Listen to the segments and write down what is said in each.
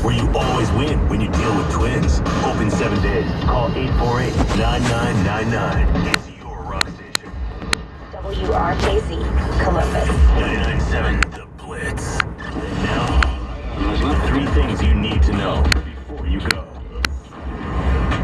where you always win when you deal with twins. Open 7 days. Call 848-9999. It's your rock station. WRKZ, Columbus. 99.7 The Blitz. And now, the 3 things you need to know before you go.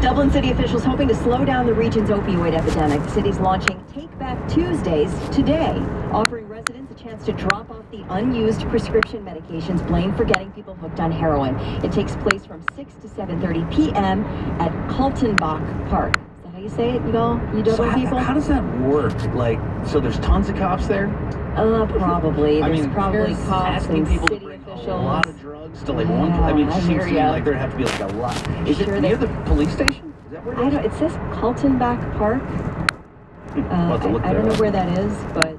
Dublin city officials hoping to slow down the region's opioid epidemic. The city's launching Take Back Tuesdays today, offering residents a chance to drop off the unused prescription medications blamed for getting people hooked on heroin. It takes place from 6 to 7:30 p.m. at Kaltenbach Park. Is that how you say it, y'all? You Dublin people? How does that work? Like, so there's tons of cops there? Probably. There's probably there's cops asking and people city to bring officials. a lot of drugs to like one. I mean, it I seems hear to me ya. like there'd have to be like a lot. Is Sure it near the police station? Is that where it is? It says Kaltenbach Park. We'll have to look I don't that know up. where that is, but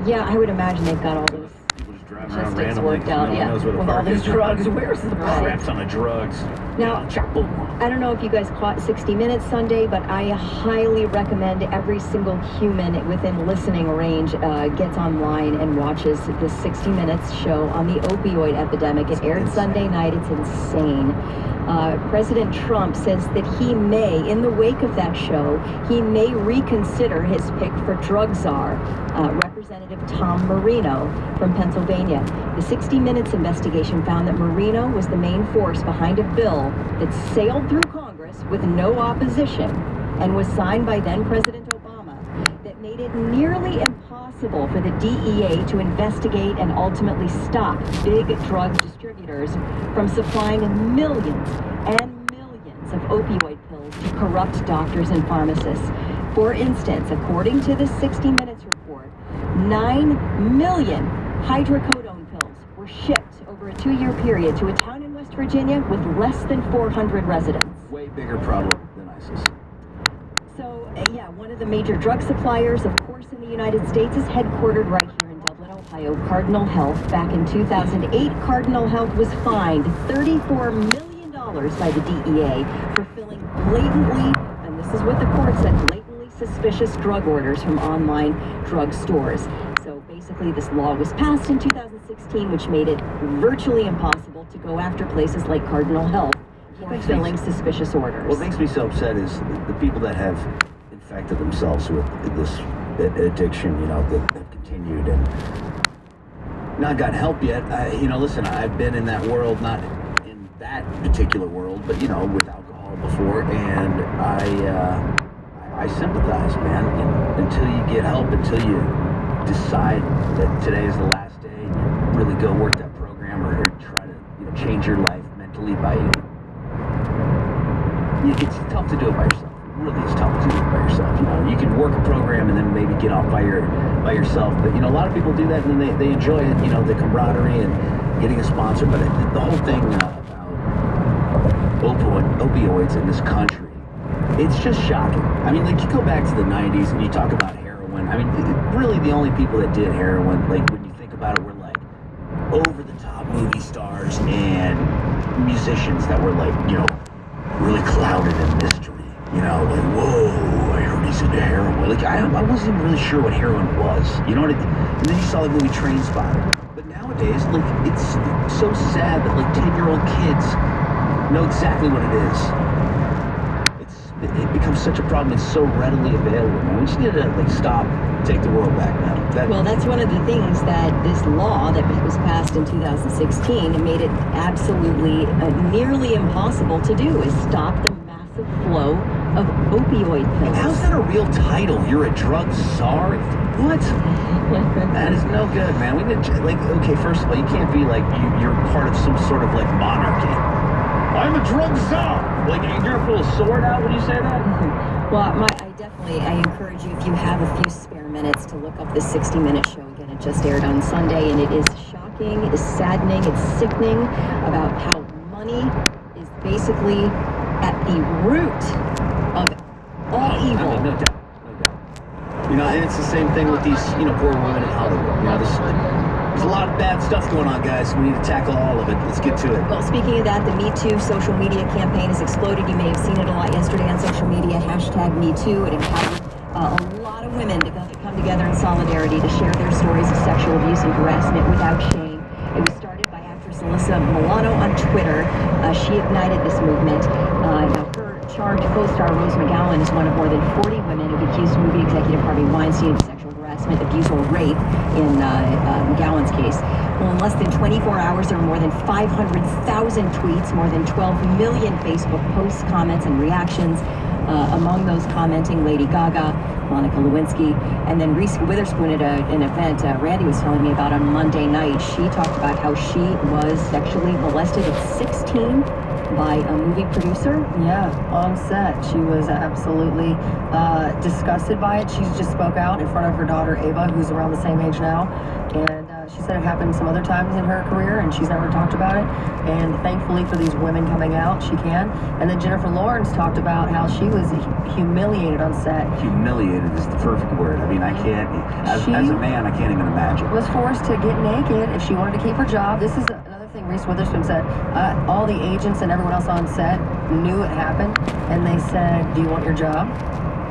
yeah, I would imagine they've got all those People just driving around logistics randomly. worked out. No one Yeah, knows where the with all park these is. drugs. Where's the Crap park? ton of drugs. Now, I don't know if you guys caught 60 Minutes Sunday, but I highly recommend every single human within listening range gets online and watches the 60 Minutes show on the opioid epidemic. It aired Sunday night. It's insane. President Trump says that he may, in the wake of that show, he may reconsider his pick for drug czar, Representative Tom Marino from Pennsylvania. The 60 Minutes investigation found that Marino was the main force behind a bill that sailed through Congress with no opposition and was signed by then President Obama that made it nearly impossible for the DEA to investigate and ultimately stop big drug distributors from supplying millions and millions of opioid pills to corrupt doctors and pharmacists. For instance, according to the 60 Minutes report, 9 million hydrocodone pills were shipped over a 2-year period to a town in West Virginia with less than 400 residents. Way bigger problem than ISIS. So, yeah, one of the major drug suppliers, of course, in the United States is headquartered right here in Dublin, Ohio, Cardinal Health. Back in 2008, Cardinal Health was fined $34 million by the DEA for filling blatantly, and this is what the court said, blatantly suspicious drug orders from online drug stores. So basically, this law was passed in 2016, which made it virtually impossible to go after places like Cardinal Health for filling suspicious orders. What makes me so upset is the people that have infected themselves with this addiction, you know, that have continued and not gotten help yet. Listen, I've been in that world, not in that particular world, but, you know, with alcohol before, and I sympathize, man. And until you get help, until you decide that today is the last day, really go work that program or try to, change your life mentally by it's tough to do it by yourself. It really is tough to do it by yourself. You can work a program and then maybe get off by yourself. But a lot of people do that and then they enjoy it. The camaraderie and getting a sponsor. But the whole thing about opioids in this country, it's just shocking. I mean, like you go back to the '90s and you talk about heroin. I mean, really the only people that did heroin, like when you think about it, were like over the top movie stars and musicians that were like, really clouded in mystery, like, whoa, I heard he's into heroin. Like, I wasn't even really sure what heroin was, you know what I mean? And then you saw the movie Trainspotting. But nowadays, like, it's so sad that, like, 10-year-old kids know exactly what it is. It becomes such a problem. It's so readily available, man. We just need to, like, stop, take the world back, man. Well, that's one of the things that this law that was passed in 2016 made it absolutely nearly impossible to do, is stop the massive flow of opioid pills. How's that a real title? You're a drug czar? What? That is no good, man. We need to, like, okay, first of all, you can't be like, you're part of some sort of, like, monarchy. I'm a drug czar! Like, you're gonna pull a sword out when you say that? Well, I encourage you, if you have a few spare minutes, to look up the 60 Minute show. Again, it just aired on Sunday, and it is shocking, it's saddening, it's sickening about how money is basically at the root of all evil. I mean, no doubt. And it's the same thing with these, poor women in Hollywood. There's a lot of bad stuff going on, guys. We need to tackle all of it. Let's get to it. Well, speaking of that, the Me Too social media campaign has exploded. You may have seen it a lot yesterday on social media. #MeToo. It empowered a lot of women to come together in solidarity to share their stories of sexual abuse and harassment without shame. It was started by actress Alyssa Milano on Twitter. She ignited this movement. Now, her charged co-star Rose McGowan is one of more than 40 women who've accused movie executive Harvey Weinstein of sexual harassment, abuse, or rape in McGowan's case. Well, in less than 24 hours, there were more than 500,000 tweets, more than 12 million Facebook posts, comments, and reactions. Among those commenting, Lady Gaga, Monica Lewinsky, and then Reese Witherspoon at an event Randy was telling me about on Monday night. She talked about how she was sexually molested at 16 by a movie producer. Yeah, on set. She was absolutely disgusted by it. She just spoke out in front of her daughter Ava, who's around the same age now, and she said it happened some other times in her career and she's never talked about it, and thankfully for these women coming out, she can. And then Jennifer Lawrence talked about how she was humiliated on set. Humiliated is the perfect word. I mean, I can't, as a man, I can't even imagine. Was forced to get naked if she wanted to keep her job. This is another thing Reese Witherspoon said. All the agents and everyone else on set knew it happened, and they said, do you want your job?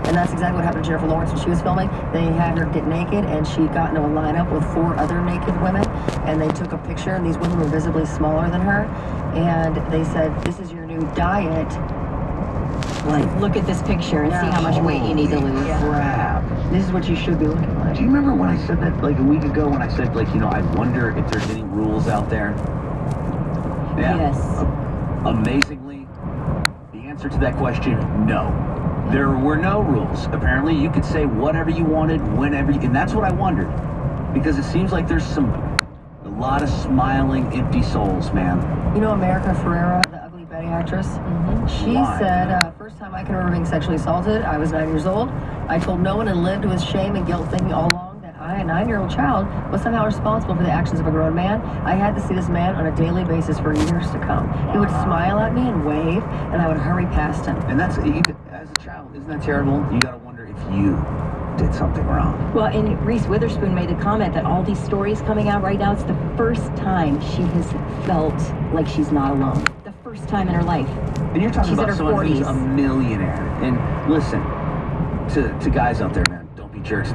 And that's exactly what happened to Jennifer Lawrence when she was filming. They had her get naked, and she got into a lineup with 4 other naked women, and they took a picture, and these women were visibly smaller than her, and they said, this is your new diet. Like, look at this picture and see how much weight you need to lose. Crap. This is what you should be looking like. Do you remember when I said that like a week ago when I said, like, you know, I wonder if there's any rules out there? Yeah. Yes. Amazingly, the answer to that question, no. There were no rules. Apparently, you could say whatever you wanted, whenever, and that's what I wondered. Because it seems like there's a lot of smiling, empty souls, man. You know America Ferrera, the Ugly Betty actress? Mm-hmm. She said, first time I can remember being sexually assaulted, I was 9 years old. I told no one and lived with shame and guilt, thinking all along that I, a 9-year-old child, was somehow responsible for the actions of a grown man. I had to see this man on a daily basis for years to come. He would smile at me and wave, and I would hurry past him. And that's, even as a child, isn't that terrible? You gotta wonder if you did something wrong. Well, and Reese Witherspoon made a comment that all these stories coming out right now, it's the first time she has felt like she's not alone. The first time in her life. And you're talking She's about in her someone who's 40s. a millionaire. And listen, to guys out there, man, don't be jerks.